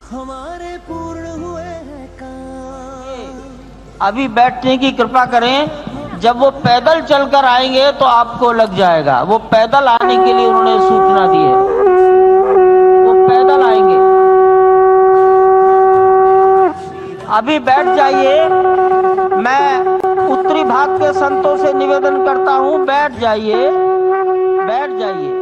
हमारे पूर्ण हुए हैं काम। अभी बैठने की कृपा करें, जब वो पैदल चलकर आएंगे तो आपको लग जाएगा। वो पैदल आने के लिए उन्होंने सूचना दी है, वो पैदल आएंगे। अभी बैठ जाइए। मैं उत्तरी भाग के संतों से निवेदन करता हूं, बैठ जाइए, बैठ जाइए।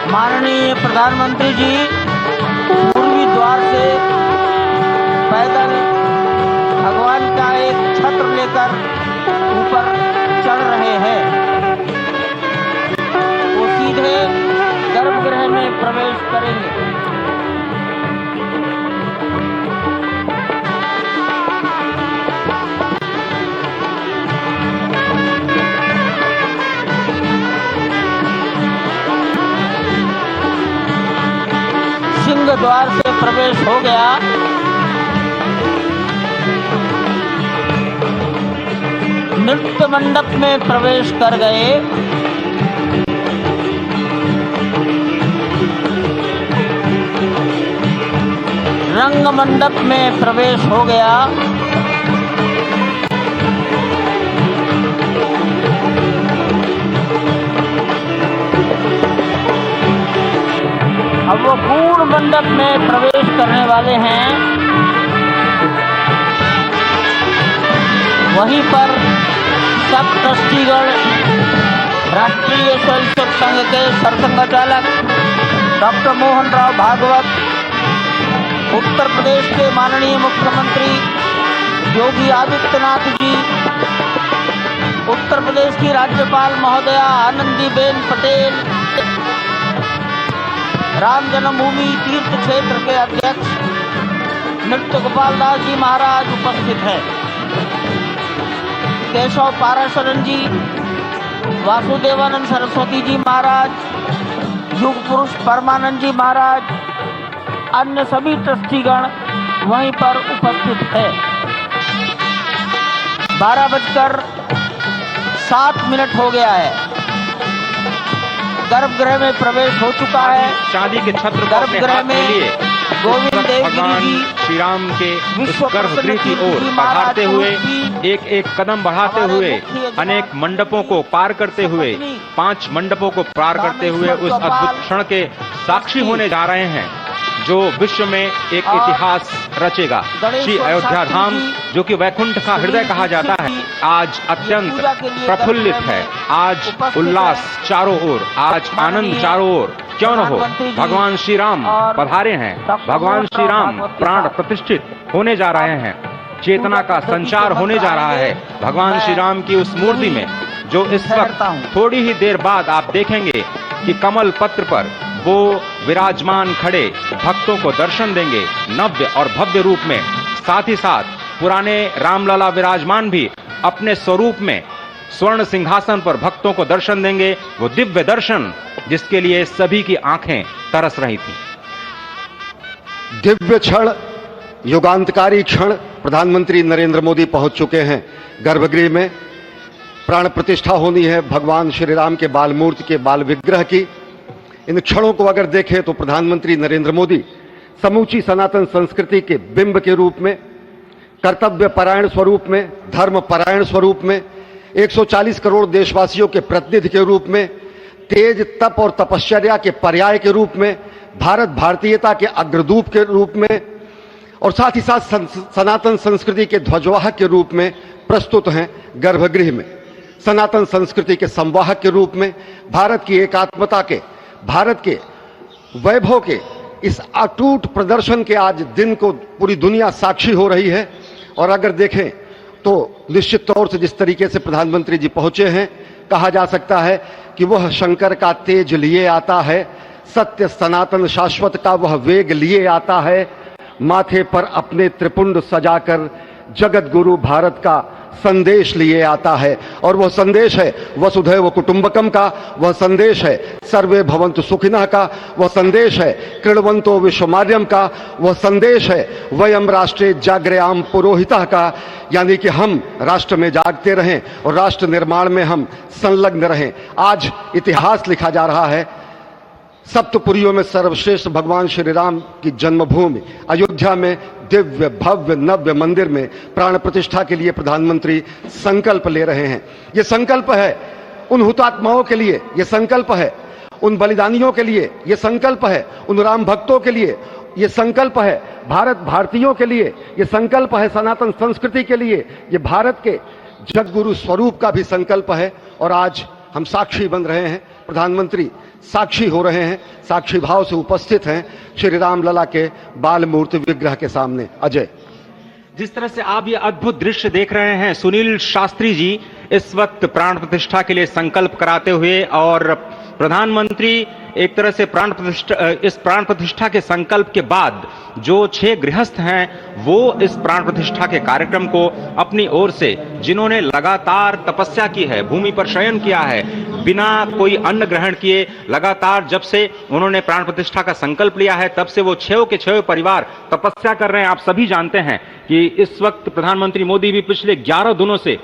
माननीय प्रधानमंत्री जी पूर्वी द्वार से पैदल भगवान का एक छत्र लेकर ऊपर चढ़ रहे हैं। वो सीधे गर्भगृह में प्रवेश करेंगे। सिंह द्वार से प्रवेश हो गया। नृत्य मंडप में प्रवेश कर गए। रंग मंडप में प्रवेश हो गया। अब वो पूर्ण मंडप में प्रवेश करने वाले हैं। वहीं पर सब ट्रस्टीगण, राष्ट्रीय स्वयंसेवक संघ के सरसंघचालक डॉक्टर मोहन राव भागवत, उत्तर प्रदेश के माननीय मुख्यमंत्री योगी आदित्यनाथ जी, उत्तर प्रदेश की राज्यपाल महोदया आनंदीबेन पटेल, राम जन्मभूमि तीर्थ क्षेत्र के अध्यक्ष नृत्य गोपाल दास जी महाराज उपस्थित हैं। केशव पाराशरन जी, वासुदेवानंद सरस्वती जी महाराज, युग पुरुष परमानंद जी महाराज, अन्य सभी ट्रस्टीगण वहीं पर उपस्थित है। 12:07 हो गया है। गर्भगृह में प्रवेश हो चुका है। चांदी के छत्र को गर्भगृह में गोविंद भगवान श्री राम के उस गर्भगृह की ओर बढ़ाते हुए, एक एक कदम बढ़ाते हुए, अनेक मंडपों को पार करते हुए, 5 मंडपों को पार करते हुए उस अद्भुत क्षण के साक्षी होने जा रहे हैं जो विश्व में एक इतिहास रचेगा। श्री अयोध्या धाम, जो कि वैकुंठ का हृदय कहा जाता है, आज अत्यंत प्रफुल्लित है। आज उल्लास चारों ओर, आज आनंद चारों ओर। क्यों न हो, भगवान श्री राम पधारे हैं। भगवान श्री राम प्राण प्रतिष्ठित होने जा रहे हैं। चेतना का संचार होने जा रहा है भगवान श्री राम की उस मूर्ति में, जो इस वक्त थोड़ी ही देर बाद आप देखेंगे कि कमल पत्र पर वो विराजमान खड़े भक्तों को दर्शन देंगे नव्य और भव्य रूप में। साथ ही साथ पुराने रामलला विराजमान भी अपने स्वरूप में स्वर्ण सिंहासन पर भक्तों को दर्शन देंगे। वो दिव्य दर्शन जिसके लिए सभी की आंखें तरस रही थी। दिव्य क्षण, युगांतकारी क्षण। प्रधानमंत्री नरेंद्र मोदी पहुंच चुके हैं गर्भगृह में। प्राण प्रतिष्ठा होनी है भगवान श्री राम के बाल मूर्ति के बाल विग्रह की। इन क्षणों को अगर देखें तो प्रधानमंत्री नरेंद्र मोदी समूची सनातन संस्कृति के बिंब के रूप में, कर्तव्य परायण स्वरूप में, धर्म परायण स्वरूप में, 140 करोड़ देशवासियों के प्रतिनिधि के रूप में, तेज तप और तपश्चर्या के पर्याय के रूप में भारत भारतीयता के अग्रदूत के रूप में और साथ ही साथ सनातन संस्कृति के ध्वजवाहक के रूप में प्रस्तुत हैं गर्भगृह में। सनातन संस्कृति के संवाहक के रूप में, भारत की एकात्मता के, भारत के वैभव के इस अटूट प्रदर्शन के आज दिन को पूरी दुनिया साक्षी हो रही है। और अगर देखें तो निश्चित तौर से जिस तरीके से प्रधानमंत्री जी पहुंचे हैं, कहा जा सकता है कि वह शंकर का तेज लिए आता है, सत्य सनातन शाश्वत का वह वेग लिए आता है, माथे पर अपने त्रिपुंड सजाकर जगत गुरु भारत का संदेश लिए आता है। और वह संदेश है वसुधैव कुटुंबकम का, वह संदेश है सर्वे भवन्तु सुखिनः का, वह संदेश है कृण्वन्तो विश्वमार्यम का, वह संदेश है वयम राष्ट्रे जाग्रयाम पुरोहितः का, यानी कि हम राष्ट्र में जागते रहें और राष्ट्र निर्माण में हम संलग्न रहें। आज इतिहास लिखा जा रहा है। सप्तपुरियों में सर्वश्रेष्ठ भगवान श्री राम की जन्मभूमि अयोध्या में दिव्य भव्य नव्य मंदिर में प्राण प्रतिष्ठा के लिए प्रधानमंत्री संकल्प ले रहे हैं। ये संकल्प है उन हुतात्माओं के लिए, ये संकल्प है उन बलिदानियों के लिए, ये संकल्प है उन राम भक्तों के लिए, ये संकल्प है भारत भारतीयों के लिए, ये संकल्प है सनातन संस्कृति के लिए, ये भारत के जगगुरु स्वरूप का भी संकल्प है। और आज हम साक्षी बन रहे हैं, प्रधानमंत्री साक्षी हो रहे हैं, साक्षी भाव से उपस्थित हैं श्री राम लला के बाल मूर्ति विग्रह के सामने। अजय, जिस तरह से आप ये अद्भुत दृश्य देख रहे हैं, सुनील शास्त्री जी इस वक्त प्राण प्रतिष्ठा के लिए संकल्प कराते हुए, और प्रधानमंत्री एक तरह से इस प्राण प्रतिष्ठा के संकल्प के बाद जो 6 गृहस्थ हैं वो इस प्राण प्रतिष्ठा के कार्यक्रम को अपनी ओर से, जिन्होंने लगातार तपस्या की है, भूमि पर शयन किया है, बिना कोई अन्न ग्रहण किए, लगातार जब से उन्होंने प्राण प्रतिष्ठा का संकल्प लिया है तब से वो 6 के 6 परिवार तपस्या कर रहे हैं। आप सभी जानते हैं कि इस वक्त प्रधानमंत्री मोदी भी पिछले 11 दिनों से